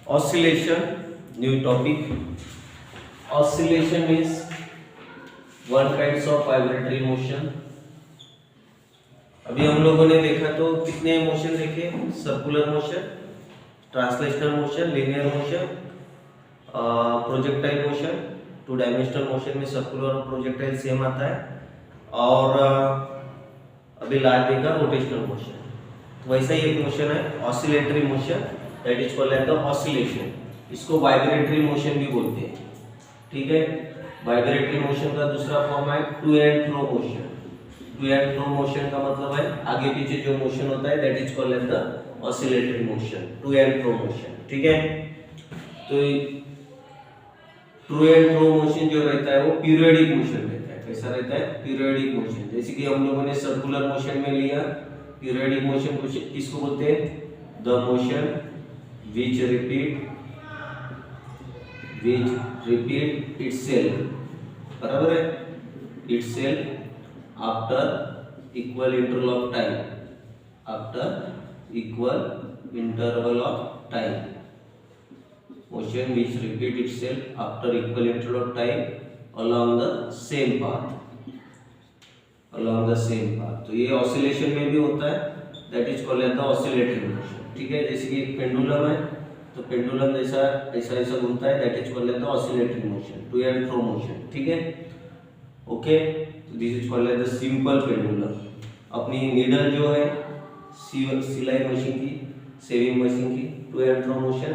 Oscillation, new topic. Oscillation is one kinds of vibratory motion. अभी हम लोगों ने देखा तो कितने मोशन देखे, circular motion, translational motion, linear motion, projectile motion. Two dimensional motion में सर्कुलर और प्रोजेक्टाइल सेम आता है। और अभी लास्ट देखा रोटेशनल मोशन। वैसा ही एक मोशन है oscillatory motion, that is called as the oscillation. इसको वाइब्रेटरी मोशन भी बोलते हैं, ठीक है। वाइब्रेटरी मोशन का दूसरा फॉर्म है to and fro motion. To and fro motion का मतलब है आगे पीछे जो मोशन होता है, that is called as the oscillatory motion, to and fro motion, ठीक है। तो टू एंड फ्रो मोशन जो रहता है वो पीरियोडिक मोशन रहता है। कैसा रहता है? Periodic motion. जैसे कि हम लोगों ने सर्कुलर मोशन में लिया, पीरियोडिक मोशन किसको बोलते हैं? The motion which repeat itself, बराबर है, itself after equal interval of time, after equal interval of time, motion which repeat itself after equal interval of time along the same path, along the same path। तो ये oscillation में भी होता है, that is called as the oscillatory motion, ठीक है। जैसे कि एक पेंडुलम है, तो पेंडुलम जैसा ऐसा ऐसा घूमता है, that is called as the oscillatory motion, to and fro motion, ठीक है। ओके, तो this is called as the simple pendulum. अपनी नीडल जो है सिलाई मशीन की, सेविंग मशीन की, टू एंड फ्रो मोशन,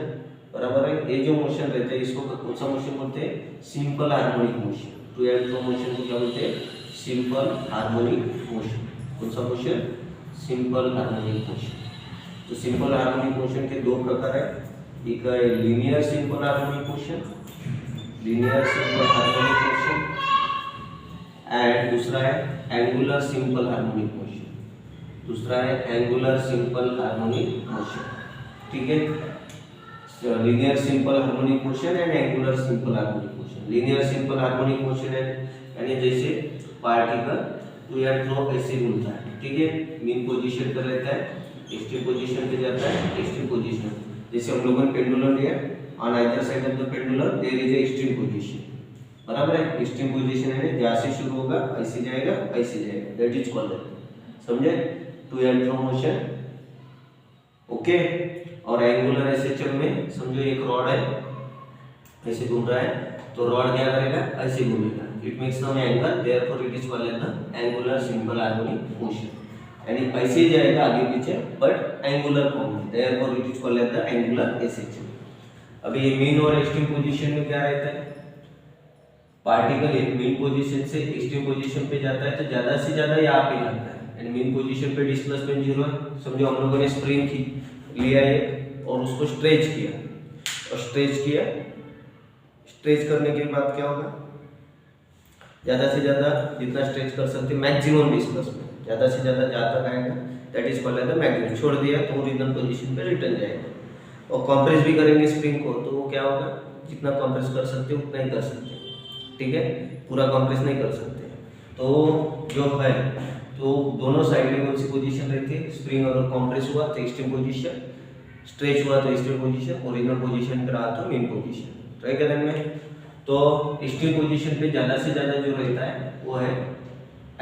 बराबर है। ये जो मोशन रहता है इसको कौन सा मोशन बोलते हैं? Simple harmonic motion. To and fro motion को क्या बोलते हैं? Simple harmonic motion. कौन सा मोशन? Simple harmonic motion. तो सिंपल हार्मोनिक मोशन के दो प्रकार है, एक है linear simple harmonic motion, linear simple harmonic motion, and दूसरा है एंगुलर सिंपल हार्मोनिक मोशन, दूसरा है एंगुलर सिंपल हार्मोनिक मोशन, ठीक है। Linear simple harmonic motion and angular simple harmonic motion. Linear simple harmonic motion है यानी जैसे पार्टिकल टू एंड फ्रो ऐसे घूमता है, ठीक है। मीन पोजीशन पर रहता है, एक्सट्रीम पोजीशन पे जाता है, एक्सट्रीम पोजीशन। जैसे हम लोगों ने पेंडुलम लिया, on either side of the pendulum there is a extreme position, बराबर है। एक्सट्रीम पोजीशन है जहां से शुरू होगा ऐसे जाएगा ऐसे जाएगा, दैट इज कॉल्ड, समझे, to and fro motion, okay. और एंगुलर एसएचएम में समझो एक रॉड है, ऐसे घूम रहा है, तो रॉड क्या करेगा? ऐसे घूमेगा, it makes some angle, therefore it is called as the angular simple harmonic motion. यानी ऐसे जाएगा आगे पीछे बट एंगुलर फॉर्म में, therefore it is called as the angular SHM. अभी ये मीन और एक्सट्रीम पोजीशन में क्या रहता है? पार्टिकल एक मीन पोजीशन से एक्सट्रीम पोजीशन पे जाता है तो ज्यादा से ज्यादा यहाँ पे जाता है, यानी मीन पोजीशन पे डिस्प्लेसमेंट 0 है। समझो हम लोगों ने स्प्रिंग की लिया एक और उसको स्ट्रेच किया, और स्ट्रेच करने के बाद क्या होगा? ज्यादा से ज्यादा जितना स्ट्रेच कर सकते मैक्सिमम डिस्प्लेसमेंट, ज्यादा से ज्यादा जहाँ तक आएगा, that is called as the maximum. छोड़ दिया तो ओरिजिनल पोजीशन पे रिटर्न जाएगा। और कंप्रेस भी करेंगे स्प्रिंग को, तो वो क्या होगा? जितना कंप्रेस कर सकते उतना ही कर सकते, ठीक है, पूरा कंप्रेस नहीं कर सकते। तो जो है तो दोनों साइड में कौन सी पोजीशन रहती है? स्प्रिंग अगर कंप्रेस हुआ तो एक्सट्रीम पोजीशन, स्ट्रेच हुआ तो एक्सट्रीम पोजीशन, ओरिजिनल पोजीशन पे रहा तो मेन पोजीशन। ट्राई करेंगे तो एक्सट्रीम पोजीशन पे ज्यादा से ज्यादा जो रहता है वो है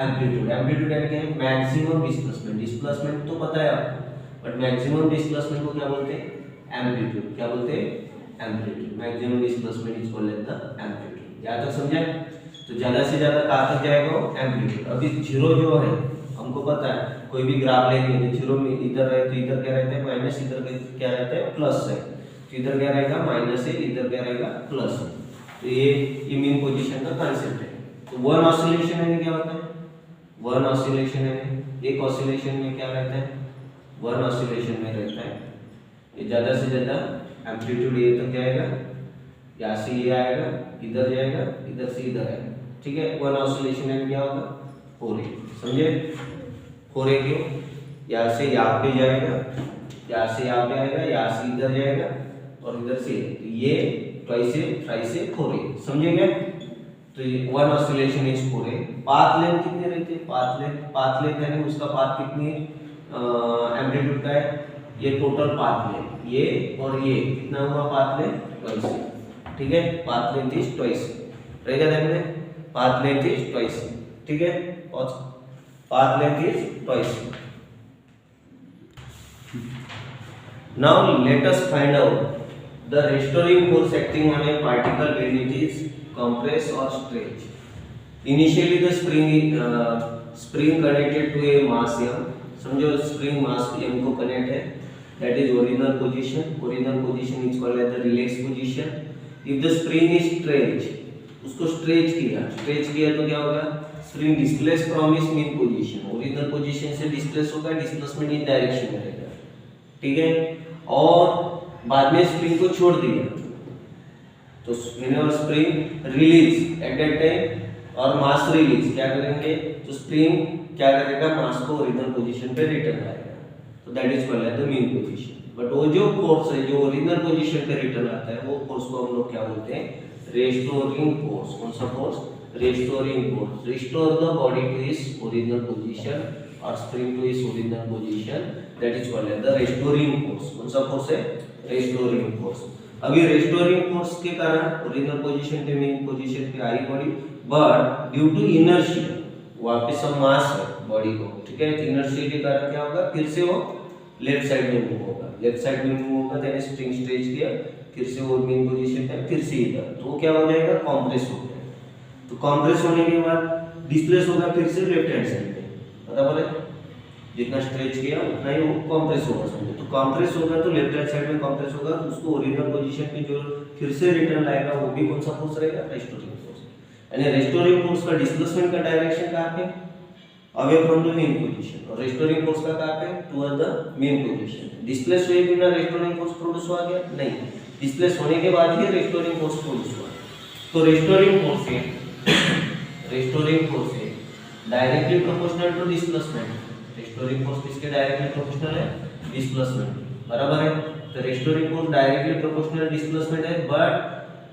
एम्पलीट्यूड। एम्पलीट्यूड यानी कि मैक्सिमम डिस्प्लेसमेंट। डिस्प्लेसमेंट तो पता है आपको, बट मैक्सिमम डिस्प्लेसमेंट को क्या बोलते हैं? एम्पलीट्यूड। क्या बोलते हैं? Amplitude. Maximum displacement is called as the amplitude. यहाँ तक समझा? तो ज्यादा से ज्यादा कहाँ तक जाएगा? एम्पलीट्यूड। अभी जीरो जो है हमको पता है, कोई भी ग्राफ लेंगे तो जीरो में इधर है तो इधर क्या रहता है? माइनस, इधर क्या रहता है? प्लस है, तो इधर क्या रहेगा? माइनस है, इधर क्या रहेगा? प्लस है। तो ये मीन पोजीशन का कांसेप्ट है। तो वन ऑसिलेशन में क्या होता है? वन ऑसिलेशन में, एक ऑसिलेशन में क्या रहता है? वन ऑसिलेशन में रहता है ये ज्यादा से ज्यादा एम्पलीट्यूड ये तक जाएगा, यहाँ से ये आएगा, इधर जाएगा, इधर से इधर आएगा, ठीक है। वन ऑसिलेशन में क्या होगा? हो रही, समझे? हो रही क्यों? यहाँ से यहाँ पे जाएगा, यहाँ से यहाँ पे आएगा, यहाँ से इधर जाएगा और इधर से ये ट्राइसे हो रही, समझे क्या? तो ये वन ऑसिलेशन इज हो रही। पाथ लेंथ कितनी रहती है? पाथ लेंथ यानी उसका पाथ कितनी एम्पलीट्यूड का है? ये टोटल पाथ लेंथ, ये और ये कितना हुआ पाथ लेंथ ट्वाइस, ठीक है, पाथ लेंथ इज ट्वाइस रहेगा ध्यान में, पाथ लेंथ इज ट्वाइस, ठीक है, और path length is twice. Now let us find out the restoring force acting on a particle when it is compressed or stretched. Initially the spring connected to a mass m, समझो spring mass m को connect है, that is original position is called as the relaxed position. If the spring is stretched, उसको stretch किया तो क्या होगा, spring displace from its mean position, original position से displace होगा, डिस्प्लेसमेंट इन डायरेक्शन में रहेगा, ठीक है, और बाद में स्प्रिंग को छोड़ दिया तो whenever spring release at that time और मास रिलीज क्या करेंगे, तो स्प्रिंग क्या करेगा, मास को ओरिजिनल पोजीशन पे रिटर्न लाएगा, तो that is called as the mean position. But वो जो फोर्स है जो ओरिजिनल पोजीशन पे रिटर्न आता है वो फोर्स को हम लोग क्या बोलते हैं, रेस्टोरिंग फोर्स। कौन सा force, restoring force. Restore the body to its original position और spring to its original position, that is called as the restoring force. कौन सा फोर्स है, रेस्टोरिंग फोर्स। अभी रेस्टोरिंग फोर्स के कारण ओरिजिनल पोजीशन पे मेन पोजीशन पे आई body, but due to inertia वापस हम मास है बॉडी को, ठीक है, इनर्शिया के कारण क्या होगा, फिर से वो लेफ्ट साइड में मूव होगा, लेफ्ट साइड में मूव होगा, यानी स्प्रिंग स्ट्रेच किया, फिर से वो मेन पोजीशन पे, फिर से इधर, तो वो क्या हो जाएगा, कंप्रेस हो जाएगा। तो कंप्रेस होने के बाद डिस्प्लेस होगा फिर से लेफ्ट हैंड साइड पे, बराबर है, जितना स्ट्रेच किया उतना ही वो कंप्रेस होगा, समझो, तो कंप्रेस होगा तो लेफ्ट हैंड साइड में कंप्रेस होगा, तो उसको ओरिजिनल पोजीशन पे जो फिर से रिटर्न लाएगा वो भी कौन सा फोर्स रहेगा, रेस्टोरिंग फोर्स। यानी रेस्टोरिंग फोर्स का डिस्प्लेसमेंट का डायरेक्शन कहां पे, away from the mean position, और रेस्टोरिंग फोर्स का कहां पे, toward the mean position. Displace हुए बिना रेस्टोरिंग फोर्स प्रोड्यूस हुआ क्या, नहीं, डिस्प्लेस होने के बाद ही रेस्टोरिंग फोर्स प्रोड्यूस हुआ। तो रेस्टोरिंग फोर्स है directly proportional to displacement. Restoring force किसके डायरेक्टली प्रोपोर्शनल है, डिस्प्लेसमेंट, बराबर है। तो restoring force directly proportional displacement है, बट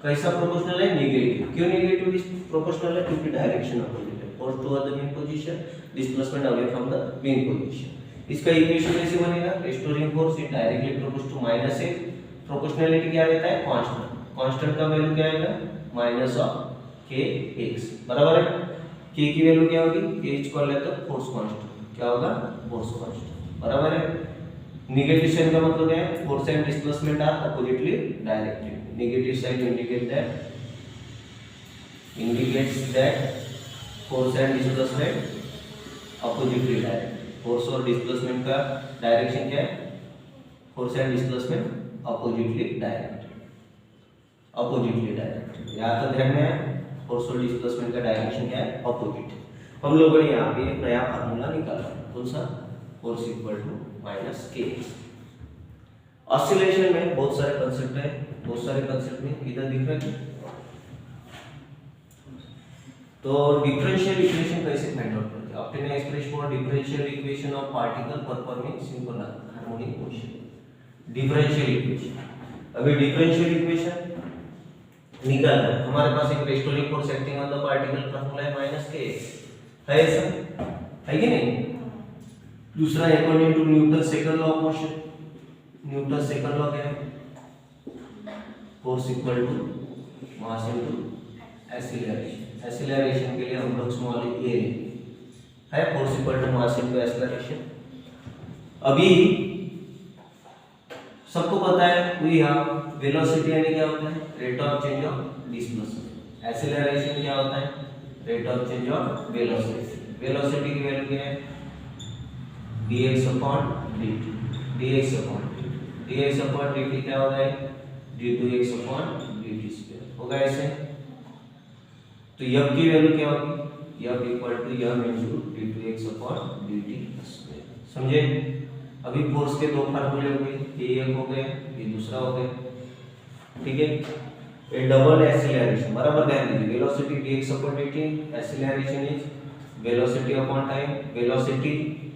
कैसा प्रोपोर्शनल है, नेगेटिव। क्यों नेगेटिव प्रोपोर्शनल है, क्योंकि डायरेक्शन अपोजिट है, force toward the mean position, displacement away from the mean position. इसका इक्वेशन कैसे बनेगा, restoring force is directly proportional to minus x, proportionality क्या रहता है, कांस्टेंट, कांस्टेंट का वैल्यू क्या आएगा, माइनस ऑफ kx, बराबर है। k की वैल्यू क्या होगी, k is equal to force constant, क्या होगा, फोर्स कांस्टेंट, बराबर है। नेगेटिव साइन का मतलब क्या है, force and displacement are oppositely directed. Negative sign indicates that force and displacement oppositely directed. Force और डिस्प्लेसमेंट का डायरेक्शन क्या है, force and displacement oppositely directed, यहाँ तो ध्यान में है, फोर्स और डिस्प्लेसमेंट का डायरेक्शन क्या है, अपोजिट। हम लोगों ने यहाँ पे एक नया फार्मूला निकाला, कौन सा, फोर्स इक्वल टू माइनस के। ऑसिलेशन में बहुत सारे कंसेप्ट है, बहुत सारे कंसेप्ट में इधर दिख रहा है। तो डिफरेंशियल इक्वेशन कैसे फाइंड आउट करते हैं, obtain expression for differential equation of particle performing simple harmonic motion. Differential equation, अभी डिफरेंशियल इक्वेशन निकालना है, हमारे पास एक restoring force acting on the particle formula है माइनस के, है ऐसा, है कि नहीं। दूसरा according to Newton second law of motion, Newton second law क्या है, force equal to mass into acceleration. Acceleration के लिए हम लोग स्मॉल ए है, force equal to mass into acceleration. अभी सबको पता है वी हैव वेलोसिटी यानी क्या होता है, rate of change of displacement. Acceleration क्या होता है, rate of change of velocity. Velocity की वैल्यू क्या है, dx upon dt, dx upon dt, dx upon dt क्या होगा, d2x अपॉन dt स्क्वायर होगा ऐसे। तो f की वैल्यू क्या होगी, f equal to m into d2x upon dt square, समझे। अभी फोर्स के दो फार्मूले हो गए, ये एक हो गया, ये दूसरा हो गया, ठीक है। ए डबल एक्सीलरेशन, बराबर ध्यान दीजिए, velocity dx upon dt, acceleration is velocity upon time, velocity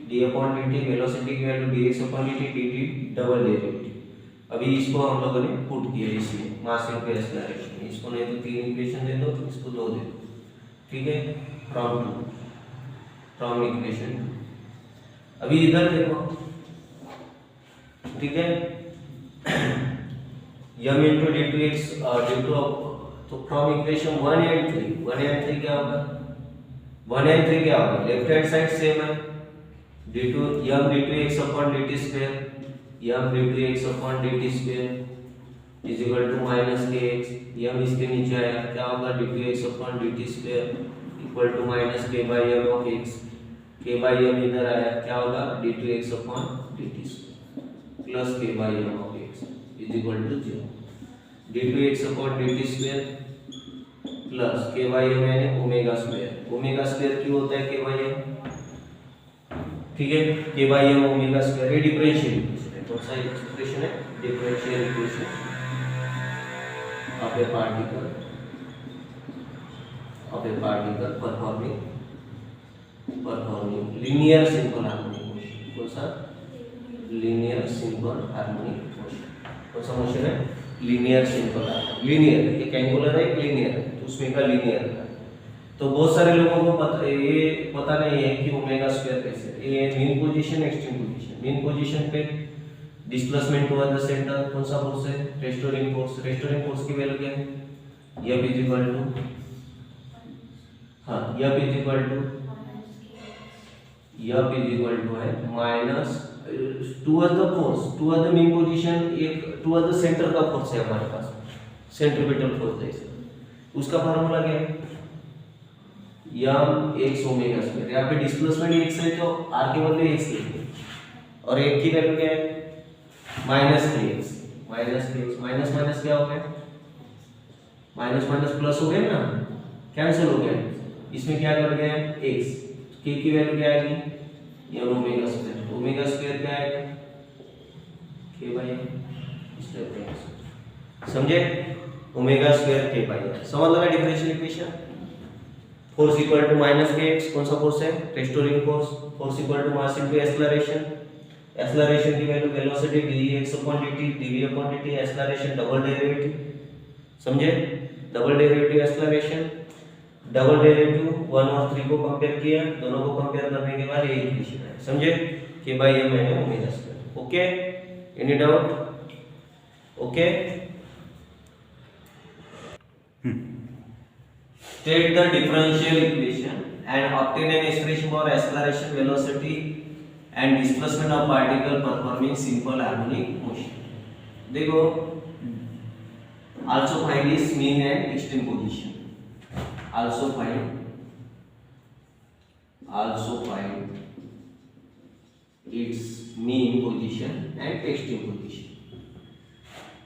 d upon dt, velocity की value dx upon dt, dt double derivative. अभी इसको हम लोगों ने पुट किया इसमें, मास इनटू एक्सीलरेशन, इसको नहीं तो तीन इक्वेशन दे दो, इसको दो दे दो, ठीक है, फ्रॉम इक्वेशन। अभी इधर देखो, ठीक है, m into d two x d two, तो फ्रॉम इक्वेशन 1 एंड 3 क्या होगा, 1 एंड 3 क्या होगा, लेफ्ट हैंड साइड सेम है, d two m d two x upon D T square, m d two x upon D T square is equal to minus k x, m इसके नीचे आया क्या होगा, D two x upon D T square equal to minus k by M of X, K by M इधर आया क्या होगा, D two x upon D T square plus K by M of X is equal to 0, D two x upon D T square plus K by M यानी omega square क्यों होता है K by M, ठीक है, K by M omega square, ये differential equation है, कौन सा एक्सप्रेशन है, differential equation of a particle performing linear simple harmonic motion, कौन सा, लीनियर सिंपल हार्मोनिक मोशन, कौन सा मोशन है, लीनियर सिंपल हार्मोनिक, लीनियर, एक एंगुलर है एक लीनियर है, तो उसमें का लीनियर है। तो बहुत सारे लोगों को ये पता नहीं है कि ओमेगा स्क्वायर कैसे, ये mean position extreme position, mean position पे डिस्प्लेसमेंट टुवर्ड द सेंटर कौन सा फोर्स है, रेस्टोरिंग फोर्स की वैल्यू क्या है, F इज इक्वल टू, हाँ F इज इक्वल टू है minus toward the force, toward the mean position, एक टुवर्ड द सेंटर का फोर्स है हमारे पास, सेंट्रीपिटल फोर्स जैसे, उसका फार्मूला क्या है, यम एक्स ओमेगा स्क्वायर, यहाँ पे डिस्प्लेसमेंट एक्स है तो आर के बदले एक्स लिखेंगे, और एक की वैल्यू क्या है, minus k x, minus minus क्या हो गया, माइनस माइनस प्लस हो गया ना, कैंसिल हो गया, इसमें क्या कर गया एक्स, के की वैल्यू क्या आएगी, यम ओमेगा स्क्वायर क्या आएगा, के बाई एम, समझे, omega square k by m, समझ लगा differential equation. Force equal to minus k x, कौन सा फोर्स है, restoring force equal to mass into acceleration, acceleration की value velocity dx upon dt, dv upon dt, acceleration double derivative, समझे, double derivative acceleration, double derivative 1 और 3 को compare किया, दोनों को कंपेयर करने के बाद ये इक्वेशन है, समझे, k बाई m है omega square, okay, any doubt, okay. State the differential equation and obtain an expression for acceleration, velocity and displacement of particle performing simple harmonic motion. देखो, also find its mean and extreme position. Also find its mean position and extreme position.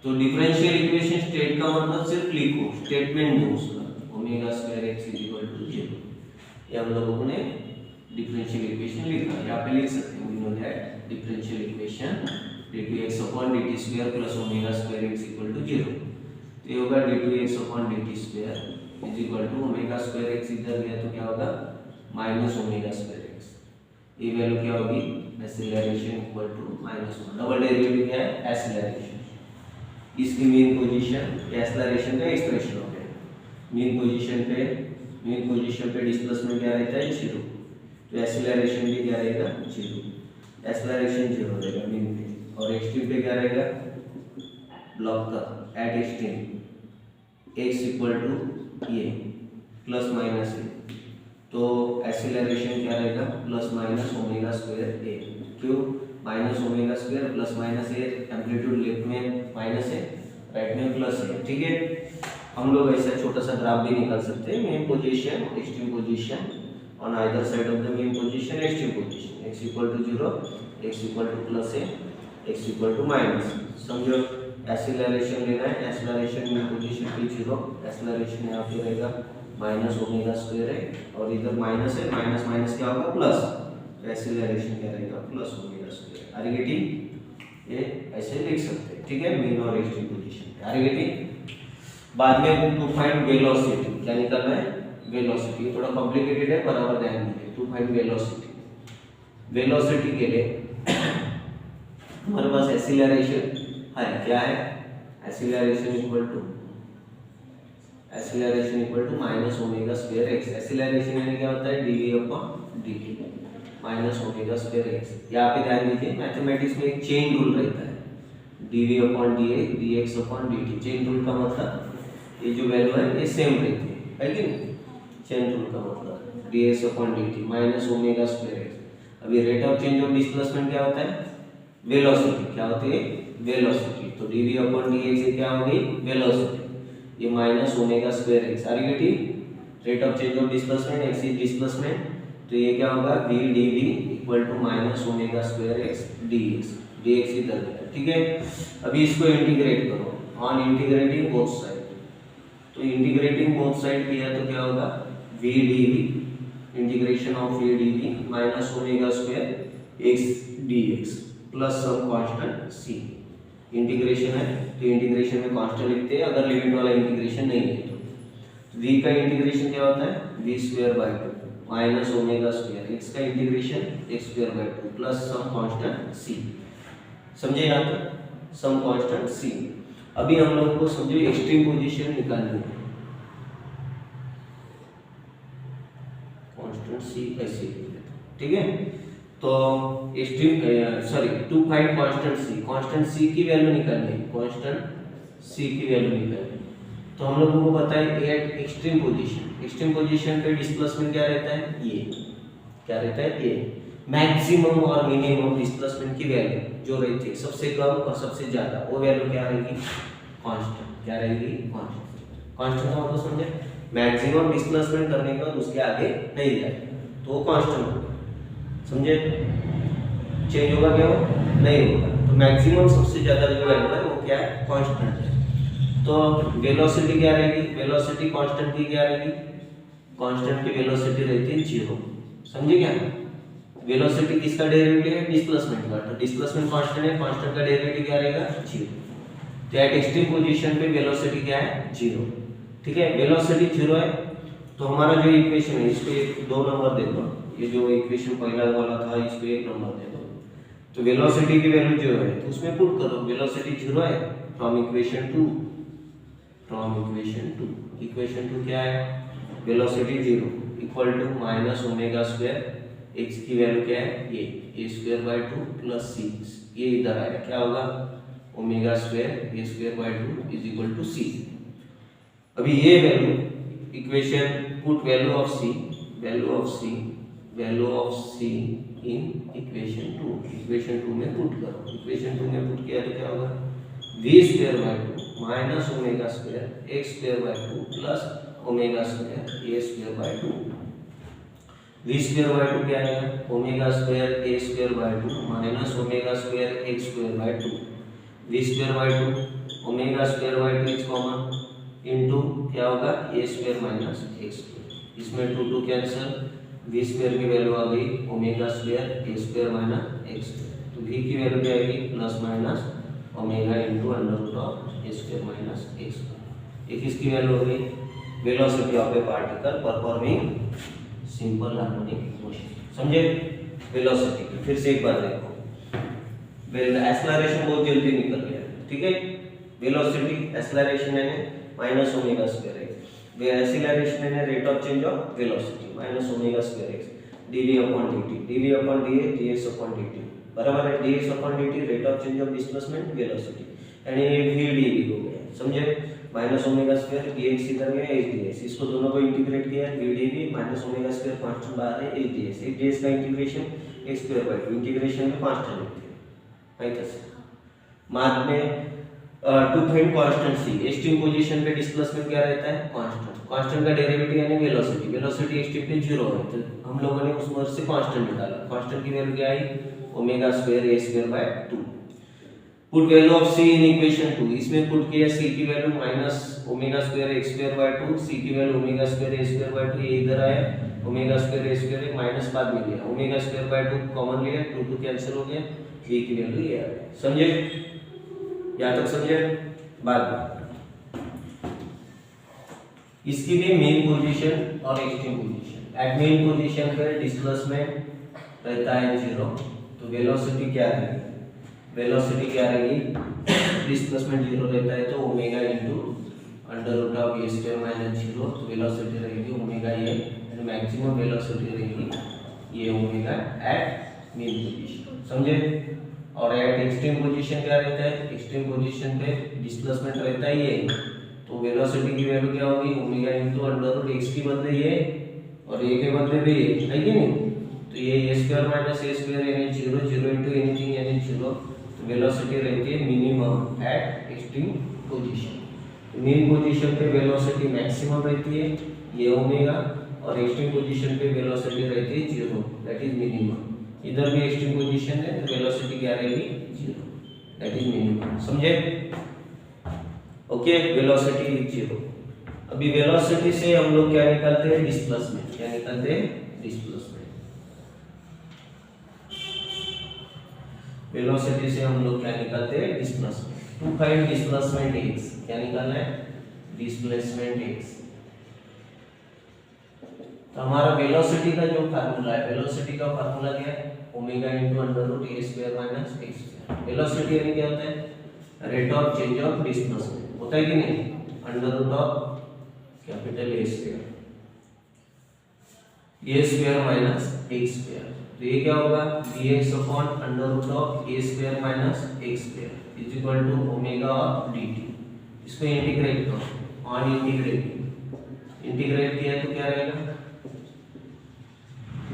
तो differential equation state का मतलब सिर्फ लिखो, statement दो उसका, omega square x is equal to 0, ये हम लोगों ने डिफरेंशियल इक्वेशन लिखा, यहाँ पे लिख सकते हैं, we know that differential equation d2x upon dt square plus omega square x equal to 0, तो ये होगा d2x upon dt square is equal to omega square x इधर गया तो क्या होगा माइनस ओमेगा स्क्वायर एक्स, ये वैल्यू क्या होगी, acceleration equal to -1, double derivative क्या है, एक्सेलरेशन, इसकी मीन पोजीशन एक्सेलरेशन का एक्सप्रेशन हो गया, मीन पोजीशन पे डिस्प्लेसमेंट क्या रहता है 0, तो एक्सेलरेशन भी क्या रहेगा 0, एक्सेलरेशन 0 रहेगा मीन पे, और एक्सट्रीम पे क्या रहेगा, ब्लॉक का at extreme x equal to ये प्लस माइनस ए, तो एक्सेलरेशन क्या रहेगा plus minus omega square a, क्यों, minus omega square plus minus a, amplitude left में माइनस है, राइट में प्लस है, ठीक है। हम लोग ऐसा छोटा सा ग्राफ भी निकाल सकते हैं, mean position extreme position on either side of the mean position extreme position, x equal to 0, x equal to plus है, x इक्वल टू माइनस, समझो, एक्सेलरेशन लेना है, एक्सेलरेशन मेन पोजीशन पे 0, एक्सेलरेशन यहाँ पे रहेगा माइनस ओमेगा स्क्वायर है, और इधर माइनस है, माइनस माइनस क्या होगा प्लस, तो एक्सेलरेशन क्या रहेगा plus omega square, are getting, ये ऐसे लिख सकते हैं, ठीक है, मेन और एक्सट्रीम पोजीशन, आर गेटिंग। बाद में टू फाइंड वेलोसिटी, क्या निकालना है, वेलोसिटी, थोड़ा कॉम्प्लिकेटेड है, बराबर ध्यान दीजिए, टू फाइंड वेलोसिटी, वेलोसिटी के लिए हमारे पास एक्सेलरेशन है, क्या है, acceleration equal to minus omega square x, acceleration यानी क्या होता है dv upon dt minus omega square x, यहाँ पे ध्यान दीजिए, मैथमेटिक्स में एक चेन रूल रहता है, dv upon dx upon dt। Chain rule का मतलब ये जो वैल्यू है ये सेम रहती है कि नहीं। चेन रूल का मतलब dx upon dt minus omega square x. अभी rate of change of displacement क्या होता है, वेलोसिटी। क्या होती है, वेलोसिटी। तो dv अपॉन dx ये क्या होगी, वेलोसिटी। ये minus omega square x. Are you getting? Rate of change of displacement, x is displacement, तो ये क्या होगा v dv equal to minus omega square x dx। dx इधर है, ठीक है। अभी इसको इंटीग्रेट करो ऑन इंटीग्रेटिंग बोथ साइड। तो इंटीग्रेटिंग बोथ साइड किया तो क्या होगा, v dv integration of v dv minus omega square x dx plus some constant c। Integration है तो इंटीग्रेशन में कांस्टेंट लिखते हैं अगर लिमिट वाला इंटीग्रेशन नहीं है तो। v का इंटीग्रेशन क्या होता है, v square by 2 minus omega square, x का integration x square by 2 plus some constant c। समझे यहाँ तक, सम कांस्टेंट c। अभी हम लोग को समझो एक्सट्रीम पोजीशन निकालनी है। कांस्टेंट c ऐसे, ठीक है। तो extreme sorry to find constant c की वैल्यू निकालनी है, कांस्टेंट c की वैल्यू निकालनी है। तो हम लोगों को पता है एट एक्सट्रीम पोजीशन पे डिस्प्लेसमेंट क्या रहता है, ये क्या रहता है, ये मैक्सिमम और मिनिमम डिस्प्लेसमेंट की वैल्यू जो रहती है सबसे कम और सबसे ज्यादा, वो वैल्यू क्या रहेगी, कांस्टेंट। क्या रहेगी, कांस्टेंट। कांस्टेंट का मतलब समझे, मैक्सिमम डिस्प्लेसमेंट करने के बाद उसके आगे नहीं जाएगा तो वो कांस्टेंट होगा। समझे, चेंज होगा क्या, वो नहीं होगा। तो मैक्सिमम सबसे ज्यादा जो वैल्यू है वो क्या है, कांस्टेंट है। तो वेलोसिटी क्या रहेगी, वेलोसिटी कांस्टेंट की क्या रहेगी, कांस्टेंट की वेलोसिटी रहती है 0। समझे क्या, वेलोसिटी किसका डेरिवेटिव है, डिस्प्लेसमेंट का। तो डिस्प्लेसमेंट कांस्टेंट है, कांस्टेंट का डेरिवेटिव क्या रहेगा, 0। तो एट एक्सट्रीम पोजीशन पे वेलोसिटी क्या है, 0। ठीक है, वेलोसिटी 0 है तो हमारा जो इक्वेशन है इसको एक 2 नंबर दे दो। ये जो इक्वेशन पहला वाला था इसको 1 नंबर दे दो। तो वेलोसिटी की वैल्यू 0 है तो उसमें पुट करो, वेलोसिटी 0 है फ्रॉम इक्वेशन 2। इक्वेशन 2 क्या है, velocity 0 equal to minus omega square x की वैल्यू क्या है, ये a square by 2 plus c। ये इधर आएगा, क्या होगा, omega square a square by 2 is equal to c। अभी ये value equation put value of c in equation 2 में पुट करो। इक्वेशन 2 में पुट किया तो क्या होगा, v square by 2 minus omega square x square by 2 plus omega square a square by 2। v square by 2 क्या आएगा, omega square a square by 2 minus omega square x square by 2। v square by 2 omega square by 2 x common into क्या होगा, a square minus x square. इसमें 2 cancel, v square की value आ गई omega square a square minus x square. तो v की value क्या आएगी, plus minus omega into under root of a square minus x square. एक इसकी वैल्यू हो गई velocity of a particle performing simple harmonic motion. समझे वेलोसिटी की। फिर से एक बार देखो, एक्सेलरेशन बहुत जल्दी निकल गया, ठीक है। वेलोसिटी एक्सेलरेशन है minus omega square x, acceleration है rate of change of velocity minus omega square x dv upon dt, dv upon dx upon dt बराबर है dx upon dt rate of change of displacement velocity, यानी ये v dv हो गया। समझे, minus omega square dx इधर गया h dx, इसको दोनों को इंटीग्रेट किया v dv minus omega square constant बाहर है h dx का integration x square by 2 integration में कांस्टेंट लिखते हैं। राइट है, मार्क में to find constant c। Extreme position पे डिस्प्लेसमेंट क्या रहता है, कांस्टेंट का डेरिवेटिव यानी वेलोसिटी एक्सट्रीम पे 0 है तो हम लोगों ने उस वर्ड से कांस्टेंट निकाला। कांस्टेंट की वैल्यू क्या आई, omega square a square by 2। Put value of c in equation 2, इसमें पुट किया c की value minus omega square x square by 2, c की value omega square a square by 2, ये इधर आया omega square a square minus बाद में लिया, ओमेगा स्क्वायर बाय 2 कॉमन लिया, 2 कैंसिल हो गया, v की वैल्यू ये आ गई। समझे, यहां तक समझे। बाद में इसकी भी मेन पोजीशन और extreme position. At mean position पर डिस्प्लेसमेंट रहता है 0 तो वेलोसिटी क्या रहेगी, वेलोसिटी क्या रहेगी, डिस्प्लेसमेंट 0 रहता है तो omega into under root of a square minus 0, तो वेलोसिटी रहेगी omega a and maximum velocity रहेगी ये ओमेगा एट मेन पोजीशन। समझे, और एट एक्सट्रीम पोजीशन क्या रहता है, एक्सट्रीम पोजीशन पे डिस्प्लेसमेंट रहता है ये, तो वेलोसिटी की वैल्यू क्या होगी omega into under root x की बदले ये और ए के बदले भी ये है कि नहीं, तो ये a square minus a square यानी 0 0 इनटू एनीथिंग यानी 0, तो वेलोसिटी रहती है minimum eight extreme position. Main position पे वेलोसिटी मैक्सिमम रहती है ये ओमेगा और एक्सट्रीम पोजीशन पे वेलोसिटी रहती है 0 दैट इज मिनिमम। इधर भी एक्सट्रीम पोजीशन है तो वेलोसिटी क्या रहेगी 0 दैट इज मिनिमम, समझे? Okay, velocity is 0। अभी वेलोसिटी से हम लोग क्या निकालते हैं डिस्प्लेसमेंट, क्या निकालते हैं डिस्प्लेसमेंट। वेलोसिटी से हम लोग क्या निकालते हैं displacement. To find displacement x, क्या निकालना है डिस्प्लेसमेंट x। तो हमारा वेलोसिटी का जो फार्मूला है, वेलोसिटी का फार्मूला क्या है omega into under root a square minus x square. Velocity यानी क्या होता है rate of change of displacement, होता है कि नहीं, under root of capital A square minus x square. तो ये क्या होगा dx upon under root of a square minus x square is equal to omega of dt। इसको इंटीग्रेट करो, ऑन इंटीग्रेट किया तो क्या रहेगा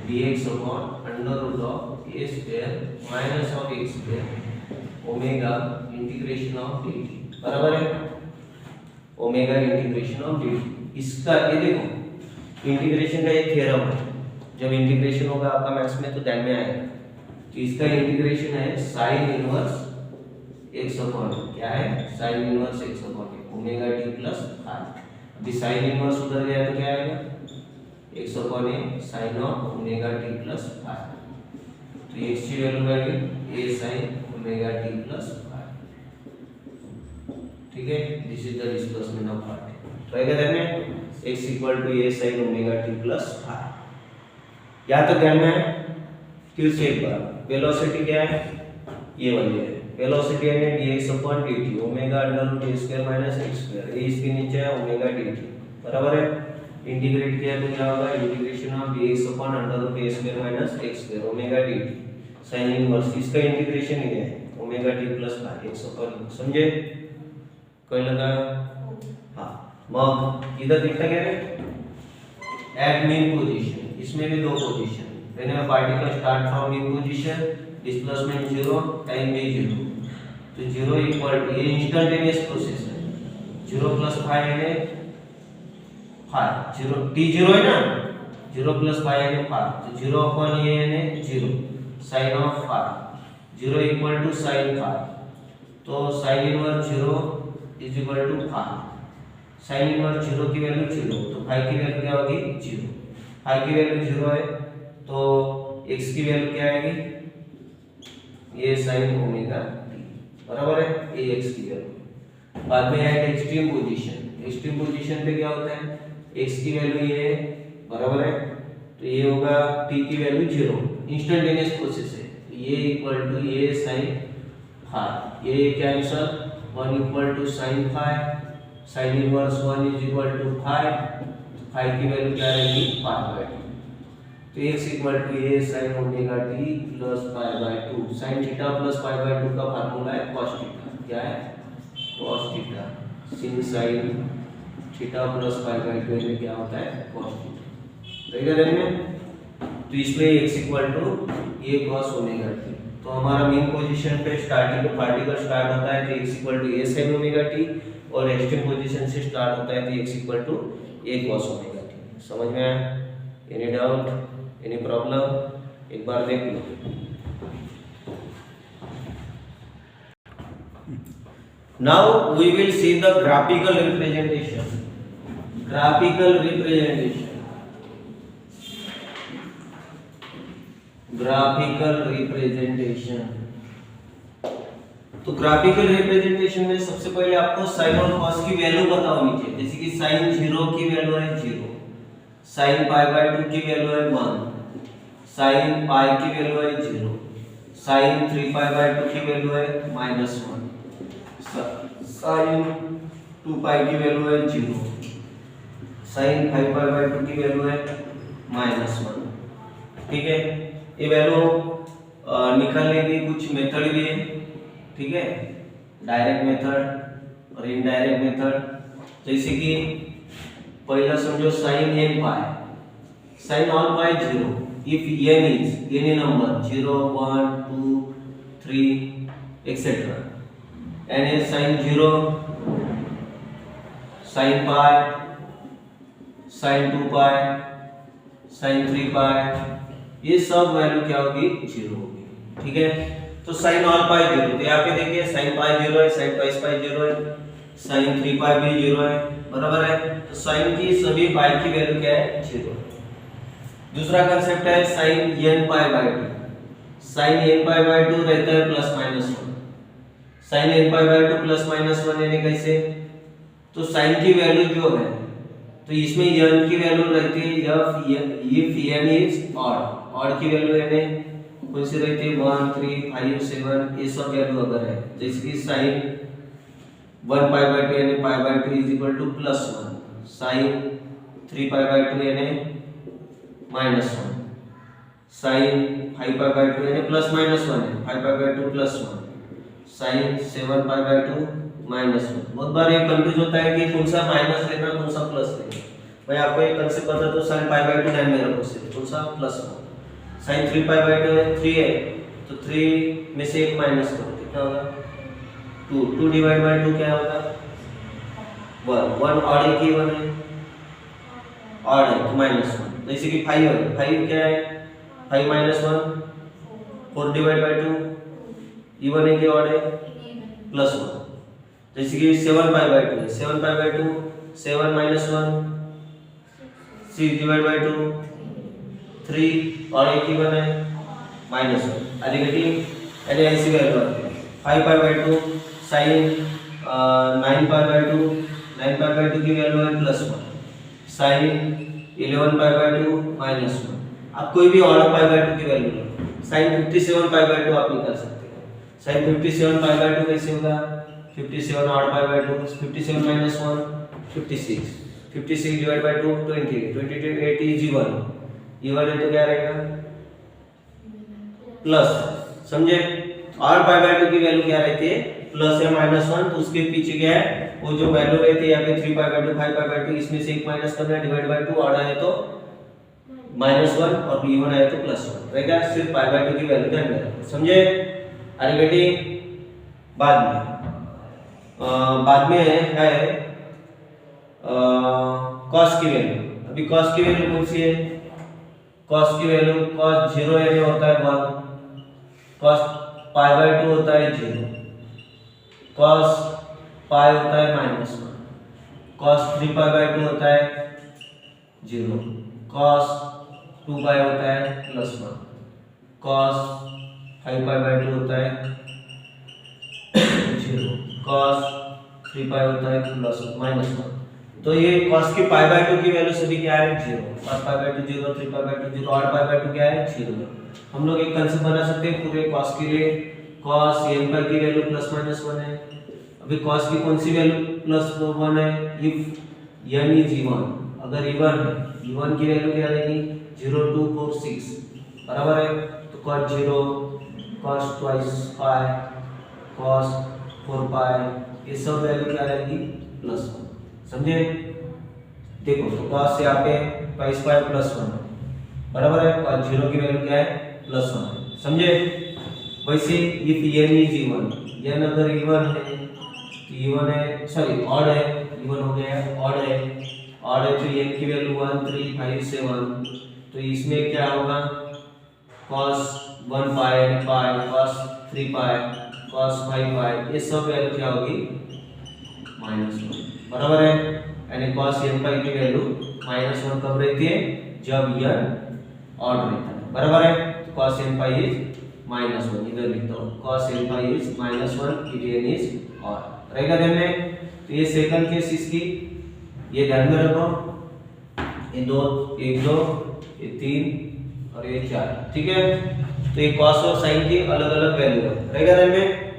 dx upon under root of a square minus of x square omega integration of dt, बराबर है omega integration of dt। इसका ये देखो इंटीग्रेशन का एक थ्योरम है, जब इंटीग्रेशन होगा आपका मैथ्स में तो ध्यान में आएगा। तो इसका इंटीग्रेशन है sin इनवर्स x अपॉन क्या है sin inverse x upon omega t plus r। अभी sin इनवर्स उधर गया तो क्या आएगा x upon a sin of omega t plus r। तो x की वैल्यू आएगी a sin omega t plus r, ठीक है। This is the displacement of particle. तो आएगा ध्यान में x equal to a sin omega t plus r। या तो ध्यान में फिर से एक बार वेलोसिटी क्या है ये वाली है, वेलोसिटी है dx upon dt omega under root a square minus x square, ये इसके नीचे है ओमेगा dt, बराबर है। इंटीग्रेट किया तो क्या होगा integration of dx upon under root a square minus x square omega dt sin inverse, इसका इंटीग्रेशन ही है omega t plus x upon, समझे? कोई लगा? हां, मग इधर दिखता क्या है एट मेन पोजीशन, इसमें भी दो position, whenever particle start from main position displacement 0 time भी 0, तो 0 इक्वल टू ये इंस्टेंटेनियस प्रोसेस है 0 प्लस 5 है 5 0 t0 है ना 0 प्लस 5 है 5, तो 0 अपॉन ये है 0 sin of 5 0 equal to sin 5, तो sin inverse 0 is equal to 5, sin inverse 0 की वैल्यू 0, तो 5 की वैल्यू क्या होगी 0, 5 की वैल्यू 0 है तो x की वैल्यू क्या आएगी ये sin ओमेगा t, बराबर है ये x की वैल्यू। बाद में एट एक्सट्रीम पोजीशन पे क्या होता है x की वैल्यू ये है, बराबर है, तो ये होगा t की वैल्यू 0, इंस्टेंटेनियस प्रोसेस है, तो ये इक्वल टू ये sin 5, ये cancel 1 equal to sin 5 sin inverse 1 is equal to 5, तो 5 की वैल्यू क्या रहेगी 5/2, तो x इक्वल टू ये sin omega t plus 5/2, sin theta plus 5/2 का फार्मूला है cos थीटा, क्या है cos theta, sin sin theta plus 5/2 में क्या होता है cos थीटा, ठीक है ध्यान में। तो इसमें x इक्वल टू ये cos ओमेगा t, तो हमारा मेन पोजीशन पे स्टार्टिंग पार्टिकल स्टार्ट होता है तो x equal to a sin omega t, और एक्सट्रीम पोजीशन से स्टार्ट होता है तो x equal to a cos omega t। समझ में आया? Any doubt, any problem? एक बार देख लो। Now we will see the graphical representation. Graphical representation. Graphical representation. तो ग्राफिकल रिप्रेजेंटेशन में सबसे पहले आपको साइन और कॉस की वैल्यू पता होनी चाहिए, जैसे कि साइन 0 की वैल्यू है 0, साइन π/2 की वैल्यू है 1, साइन पाई की वैल्यू है 0, साइन 3π/2 की वैल्यू है -1, साइन 2π की वैल्यू है 0, साइन 5π/2 की वैल्यू है -1, ठीक है। ये वैल्यू निकालने की कुछ मेथड भी है, ठीक है, डायरेक्ट मेथड और इनडायरेक्ट मेथड। जैसे कि पहला समझो sine n pi, sine all pi 0 if n is any number 0 1 2 3 etc and is sin 0 sin pi sin 2 pi sin 3 pi, ये सब वैल्यू क्या होगी 0 होगी, ठीक है। तो sin ऑल पाई 0, तो यहाँ पे देखिए sin पाई 0 है, sin पाई 0 है, sin 3 पाई भी 0 है, बराबर है। तो sin की सभी पाई की वैल्यू क्या है 0। दूसरा कंसेप्ट है sin n pi by 2, sin n pi by 2 रहता है plus minus 1, sin n pi by 2 plus minus 1 यानी कैसे, तो sin की वैल्यू जो है तो इसमें n की वैल्यू रहती है if n इज ऑड की वैल्यू यानी कौन सी रहती है 1 3 5 7, ये सब वैल्यू अगर है, जैसे कि sin 1 पाई बाय 2 यानी पाई by 2 is equal to plus 1, sin 3 pi by 2 यानी माइनस 1, sin 5 पाई बाय 2 यानी प्लस माइनस 1 है, 5 पाई by 2 plus 1, sin 7 pi by 2 minus 1। बहुत बार ये कंफ्यूज होता है कि कौन सा माइनस लेना कौन सा प्लस लेना। मैं आपको एक कंसेप्ट बता दूं, sin पाई बाय 2 ध्यान में रखो, सिर्फ कौन सा प्लस 1, sin 3 पाई बाय 2 है 3 है, तो 3 में से 1 माइनस करो, कितना होगा 2, 2 डिवाइड बाय 2 क्या होगा 1, 1 ऑड है कि 1 है, ऑड है तो माइनस 1। जैसे कि 5 है, 5 क्या है 5 माइनस 1, 4 डिवाइड बाय 2 इवन है कि ऑड है प्लस 1। जैसे कि 7 पाई बाय 2 है, 7 पाई बाय 2 7 माइनस 1, 6 डिवाइड बाय 2 3 और एक इवन है माइनस 1, नेगेटिव यानी ऐसी वैल्यू आती है। 5 पाई by 2 sin 9 pi by 2, 9 pi by 2 की वैल्यू है plus 1, sin 11 pi by 2 minus 1। आप कोई भी ऑर्डर पाई बाय 2 की value low, sin 57 pi by 2 आप निकाल सकते हैं। sin 57 पाई बाय 2 कैसे होगा 57 odd pi by 2, 57 minus 1 56, 56 divide by 2 20, 28 is even, even है तो क्या रहेगा प्लस, समझे। ऑड पाई बाय 2 की वैल्यू क्या रहती है प्लस या माइनस 1, तो उसके पीछे क्या है वो जो वैल्यू रहती है, यहाँ पे 3 पाई बाय 2 5 पाई बाय 2, इसमें से एक माइनस करना है, डिवाइड बाय 2, ऑड है तो माइनस 1 और इवन है तो प्लस 1 रहेगा। सिर्फ पाई बाय 2 की वैल्यू ध्यान में रखो, समझे। अरे बेटी बाद में है cos की वैल्यू। अभी cos की वैल्यू कौन सी है, cos की वैल्यू cos 0 यानी होता है 1, cos पाई बाय 2 होता है 0, cos पाई होता है माइनस 1, cos 3 पाई बाय 2 होता है 0, cos 2 पाई होता है प्लस 1, cos 5 पाई बाय 2 होता है 0, cos 3 पाई होता है प्लस माइनस 1। तो ये cos की पाई बाय 2 की वैल्यू सभी क्या है 0, cos pi by 2 0, 3 pi by 2 0, odd pi by 2 क्या है 0। हम लोग एक कंसेप्ट बना सकते हैं पूरे cos के लिए, cos n पाई की वैल्यू प्लस माइनस 1 है। अभी cos की कौन सी वैल्यू प्लस 1 है, इफ n इज इवन, अगर इवन है, इवन की वैल्यू क्या रहेगी 0 2 4 6, बराबर है। तो cos 0 cos twice pi cos 4 पाई, ये सब वैल्यू क्या रहेगी प्लस 1, समझे। देखो तो cos से यहाँ पे पाई स्क्वायर प्लस 1, बराबर है, cos 0 की वैल्यू क्या है प्लस 1 है, समझे। वैसे if n is even, n अगर इवन है तो इवन है, सॉरी ऑड है, इवन हो गया ऑड है, ऑड है तो n की वैल्यू 1 3 5 7, तो इसमें क्या होगा cos 1 पाई पाई, cos 3 पाई, cos 5 पाई, ये सब वैल्यू क्या होगी माइनस 1, बराबर है। यानी cos n पाई की वैल्यू माइनस 1 कब रहती है जब n ऑड रहता है, बराबर है। तो cos n pi is minus 1, इधर लिखता हूँ cos n pi is minus 1 if n is odd, रहेगा ध्यान में। तो ये सेकंड केस इसकी, ये ध्यान में रखो, ये 2 1 2 ये 3 और ये 4, ठीक है। तो ये cos और sin की अलग अलग वैल्यू है, रहेगा ध्यान में,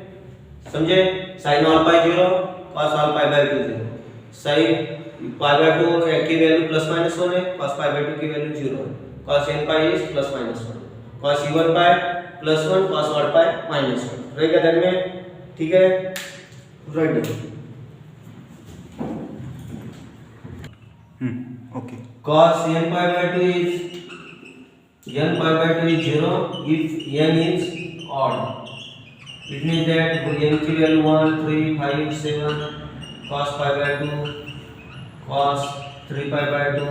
समझे। sin all pi 0, cos all pi by 2 0, sin pi by 2 की वैल्यू प्लस माइनस 1 है, cos पाई बाय 2 की वैल्यू 0 है, cos n pi is plus minus 1, cos e1 pi plus 1 cos odd pi minus 1 रहेगा ध्यान में, ठीक है, write down. Okay. cos n pi by 2 is n pi by 2 is 0 if n is odd. It means that n की value 1 3 5 7 cos pi by 2 cos 3 pi by 2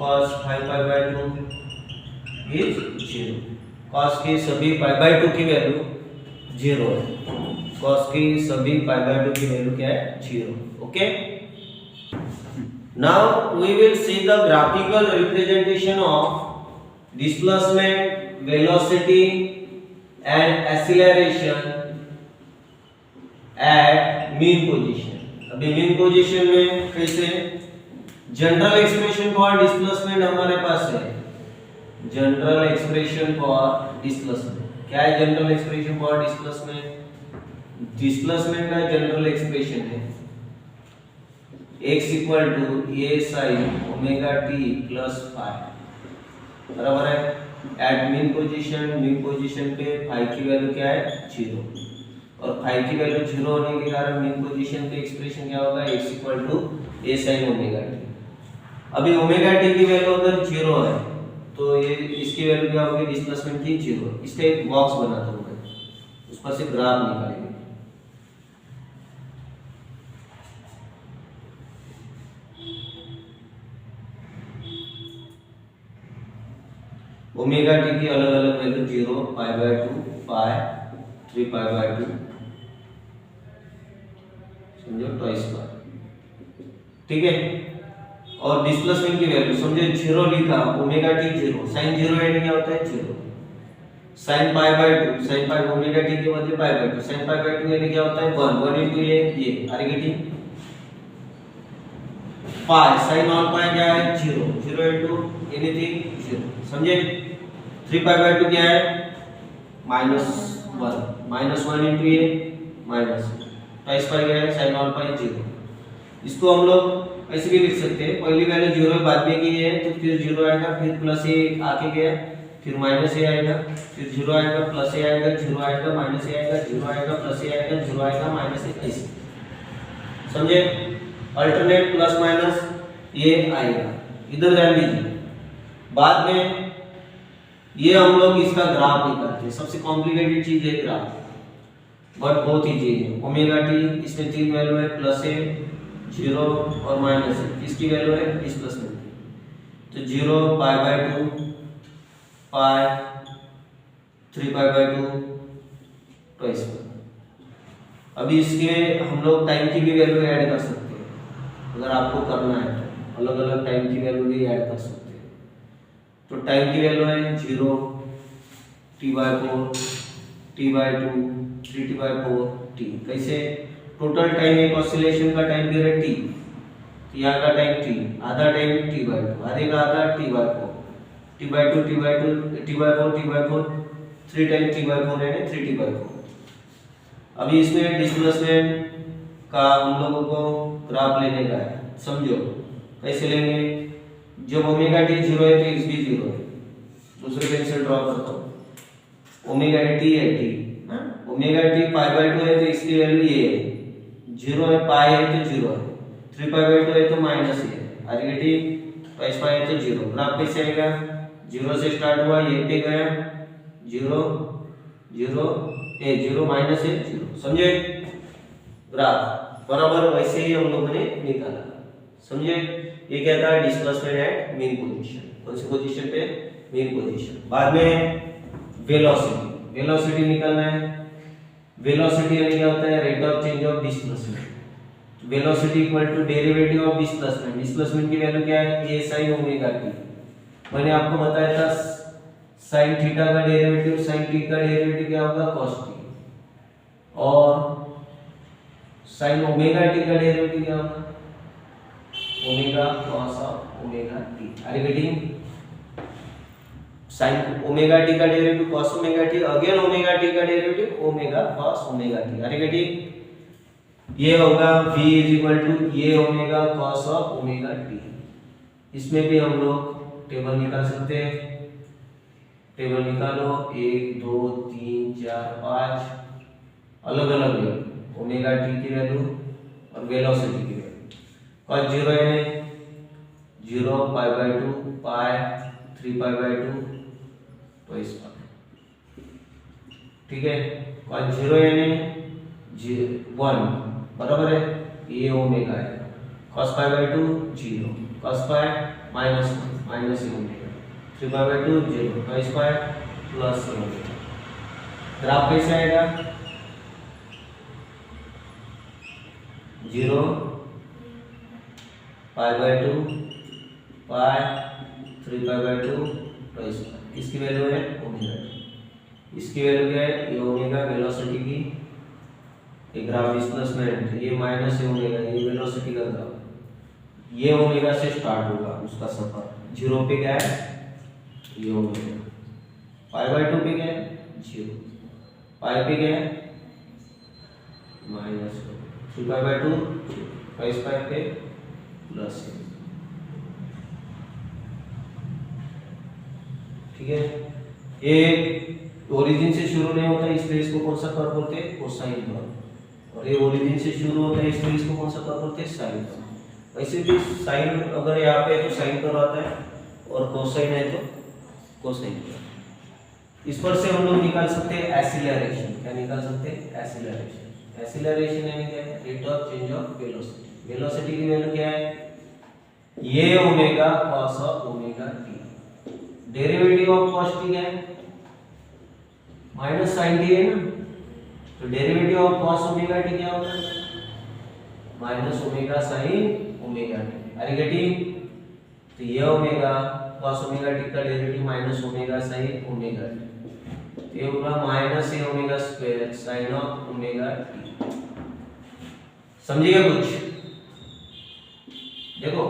cos 5 pi by 2 is 0। cos की सभी pi by 2 की value 0 है। cos की सभी pi by 2 की value क्या है 0। Okay, now we will see the graphical representation of displacement, velocity and acceleration at mean position। अभी mean position में कैसे, जनरल एक्सप्रेशन फॉर डिस्प्लेसमेंट हमारे पास है, जनरल एक्सप्रेशन फॉर डिस्प्लेसमेंट क्या है, general expression for displacement, displacement का general expression है x equal to a sin omega t plus phi, बराबर है। एट मीन पोजीशन पे फाई की वैल्यू क्या है 0, और फाई की वैल्यू 0 होने के कारण मीन पोजीशन पे एक्सप्रेशन क्या होगा x equal to a sin omega t। अभी ओमेगा t की वैल्यू अगर 0 है तो ये इसकी वैल्यू क्या होगी, डिस्प्लेसमेंट की 0। इसका एक बॉक्स बनाता हूं मैं, उस पर से ग्राफ निकालेंगे। ओमेगा टी की अलग अलग value 0 pi by 2 pi 3 pi by 2 समझो ट्वाइस पाई, ठीक है। और डिस्प्लेसमेंट की वैल्यू समझो 0 लिखा, ओमेगा टी 0 sin 0 यानी क्या होता है 0, sin pi by 2 sin pi omega T के बदले पाई बाय 2 sin पाई बाय 2 यानी क्या होता है 1 1 इनटू ये आर्गेटिंग पाई sin ऑन पाई क्या है 0 0 इनटू एनीथिंग 0, समझे। 3 पाई बाय 2 क्या है -1 इनटू ये माइनस ट्वाइस पाई क्या है sin ऑन पाई 0। इसको हम लोग ऐसे भी लिख सकते हैं, पहली वैल्यू 0 बाद में की है तो फिर 0 आएगा, फिर प्लस ए आके गया, फिर माइनस ए आएगा, फिर 0 आएगा, प्लस ए आएगा, 0 आएगा, माइनस ए आएगा, 0 आएगा, प्लस ए आएगा, 0 आएगा, माइनस ए, ऐसे समझे। अल्टरनेट प्लस माइनस ये आएगा, इधर ध्यान दीजिए। बाद में ये हम लोग इसका ग्राफ निकालते हैं, सबसे कॉम्प्लिकेटेड चीज है ग्राफ, बट बहुत इजी है। ओमेगा टी इसमें 3 वैल्यू है, प्लस है 0 और माइनस है, इसकी वैल्यू है डिस्प्लेसमेंट की, तो 0 pi by 2 pi 3 pi by 2 twice. अभी इसके हम लोग टाइम की भी वैल्यू ऐड कर सकते हैं, अगर आपको करना है तो अलग अलग टाइम की वैल्यू भी ऐड कर सकते हैं। तो टाइम की वैल्यू है 0 t by 4 t by 2 3t by 4 t, कैसे टोटल टाइम एक ऑसिलेशन का टाइम पीरियड t, यहाँ का टाइम t, आधा टाइम t बाय 2, आधे का आधा t by 4 t by 2 t by 2 t by 4 t by 4 3 time t by 4 यानी 3t बाय 4। अभी इसमें डिस्प्लेसमेंट का हम लोगों को ग्राफ लेने का है, समझो कैसे लेंगे। जब ओमेगा टी 0 है तो x भी 0 है, दूसरे पेंसिल ड्रॉ करता हूँ। ओमेगा टी है t, omega T pi by 2 है तो इसकी वैल्यू ये है, 0 है, पाई है तो 0 है, 3 पाई बाय 2 है तो माइनस है, आर्गेटिंग ट्वाइस पाई है तो 0। ग्राफ कैसे आएगा, 0 से स्टार्ट हुआ, ये पे गया 0 0 ए 0 माइनस है 0, समझे। ग्राफ बराबर वैसे ही हम लोगों ने निकाला, समझे। ये क्या था, डिस्प्लेसमेंट एट मीन पोजीशन, कौन सी पोजीशन पे, मीन पोजीशन। बाद में वेलोसिटी, वेलोसिटी निकालना है। वेलोसिटी यानी क्या होता है, rate of change of displacement. Velocity equal to derivative of displacement, displacement की वैल्यू क्या है a sin ओमेगा t। मैंने आपको बताया था sin थीटा का डेरिवेटिव, sin t का डेरिवेटिव क्या होगा cos t, और sin ओमेगा t का डेरिवेटिव क्या होगा omega cos of omega t। Are you getting, sin omega t का derivative cos omega t, again omega t का derivative omega cos omega t। Are you getting, ये होगा v is equal to ये omega cos of omega t। इसमें भी हम लोग table निकाल सकते हैं, टेबल निकालो, 1 2 3 4 5 अलग अलग वैल्यू, ओमेगा टी की वैल्यू और वेलोसिटी की वैल्यू। कॉस 0 यानी 0 pi by 2 pi 3 pi by 2 तो इस पर, ठीक है। कॉस 0 यानी 1 बराबर है, ये ओमेगा है। Cos pi by 2 0, cos pi minus 1 minus omega, 3 pi by 2 0, तो इस पर प्लस ओमेगा। ग्राफ कैसे आएगा, 0 pi by 2 pi 3 pi by 2 तो इस पर, इसकी वैल्यू है ओमेगा टी, इसकी वैल्यू क्या है, ये ओमेगा वेलोसिटी की, ये ग्राफ डिस्प्लेसमेंट, ये माइनस ओमेगा, ये वेलोसिटी का ग्राफ, ये ओमेगा से स्टार्ट होगा उसका सफर। 0 पे क्या है, ये ओमेगा, पाई बाय 2 पे क्या है 0, पाई पे क्या है minus 3 pi by 2 pi square पे प्लस, ठीक है। ये ओरिजिन से शुरू नहीं होता इसलिए इसको कौन सा कर्व बोलते हैं, कोसाइन कर्व, और ये ओरिजिन से शुरू होता है इसलिए इसको कौन सा कर्व बोलते हैं, साइन कर्व। वैसे भी साइन अगर यहाँ पे है तो साइन कर्व आता है, और कोसाइन है तो कोसाइन कर्व। इस पर से हम लोग निकाल सकते हैं एक्सीलरेशन, क्या निकाल सकते हैं, एक्सीलरेशन। एक्सीलरेशन यानी क्या है, rate of change of velocity. Velocity की वैल्यू क्या है, ये omega cos of omega t. Derivative of cos t क्या है, माइनस साइन टी है ना, तो derivative of cos omega t क्या होगा, minus omega sine omega t. Are getting, तो ये ओमेगा कॉस ओमेगा टी का derivative minus omega sine omega t, तो ये होगा minus a omega square sine of omega T. समझिए कुछ, देखो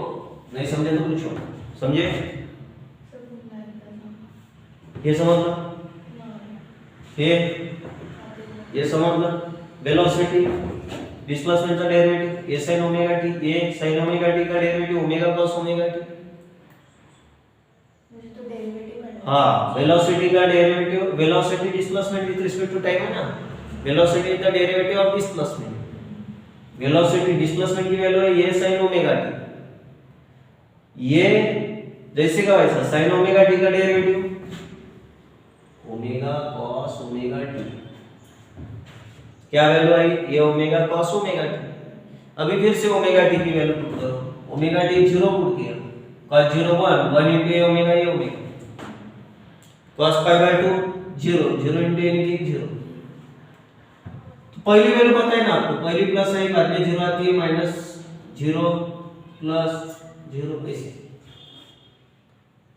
नहीं समझे तो पूछो, समझे, ये समझ लो, ये समझ लो, वेलोसिटी डिस्प्लेसमेंट का डेरिवेटिव, ये sin ओमेगा टी, ये sin ओमेगा टी का derivative omega cos omega t. मुझे तो डेरिवेटिव करना है। हाँ, वेलोसिटी का derivative, velocity displacement with respect to time है ना, velocity is the derivative of displacement. Velocity displacement की वैल्यू है ये sin ओमेगा टी, ये जैसे का वैसा sin ओमेगा टी का derivative omega cos omega t, क्या वैल्यू आई, ये ओमेगा cos ओमेगा टी। अभी फिर से ओमेगा टी की वैल्यू पुट करो, ओमेगा टी 0 पुट किया, cos 0 1 into a ओमेगा, ये omega, cos pi by 2 0 0 into a यानी 0। तो पहली वैल्यू पता है ना आपको, पहली प्लस है, बाद में 0 आती है, माइनस 0 प्लस 0 कैसे,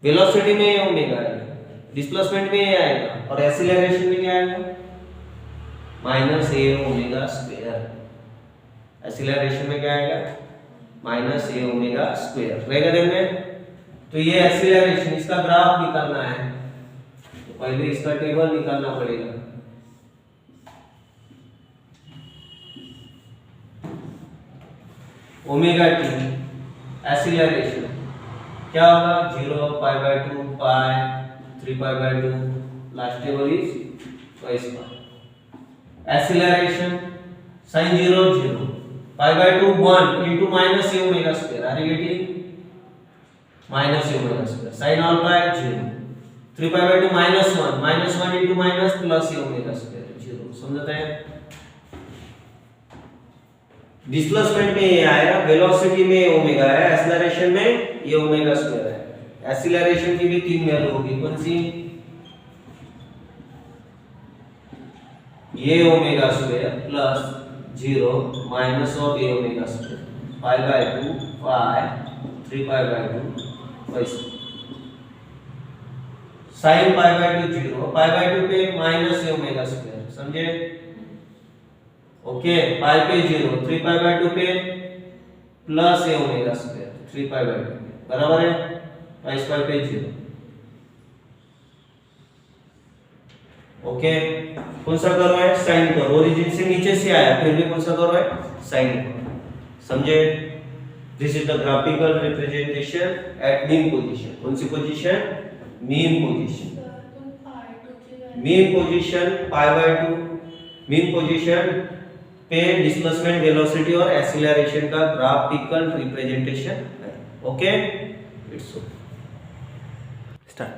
वेलोसिटी में ये ओमेगा आएगा, डिस्प्लेसमेंट में ये आएगा, और एक्सीलरेशन में क्या आएगा, minus a omega square. Acceleration में क्या आएगा, माइनस ए ओमेगा स्क्वायर रहेगा दिन में। तो ये एक्सीलरेशन, इसका ग्राफ निकालना है तो पहले इसका टेबल निकालना पड़ेगा। ओमेगा टी एक्सीलरेशन क्या होगा, 0 pi by 2 pi 3 pi by 2, last table is twice pi. Acceleration sin 0 0 pi by 2 1 into minus a omega square, are you getting, minus a omega square, sin alpha 0 3 pi by 2 minus 1 into minus plus a omega square 0। समझते हैं, displacement में ये आएगा, velocity में omega है, acceleration में ये omega square है। एक्सीलरेशन की भी 3 वैल्यू होगी, कौन सी, ये omega square plus 0 minus of A omega square, pi by 2 pi 3 pi by 2 वैसे, sin pi by 2 0, pi by 2 पे माइनस ए ओमेगा स्क्वायर, समझे, ओके, पाई पे 0, 3 पाई बाय 2 पे plus a omega square 3 pi by 2 बराबर है, pi square पे 0, okay. कौन सा कर्व है, साइन कर्व, ओरिजिन से नीचे से आया फिर भी कौन सा कर्व है, साइन कर्व, समझे। This is the graphical representation at mean position, कौन सी पोजीशन, मीन पोजीशन। तुम mean position pi by 2, mean position पे डिस्प्लेसमेंट वेलोसिटी और एक्सीलरेशन का ग्राफिकल रिप्रेजेंटेशन है. Okay, it's start.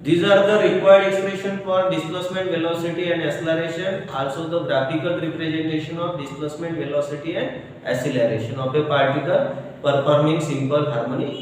These are the required expression for displacement velocity and acceleration, also the graphical representation of displacement velocity and acceleration of a particle performing simple harmonic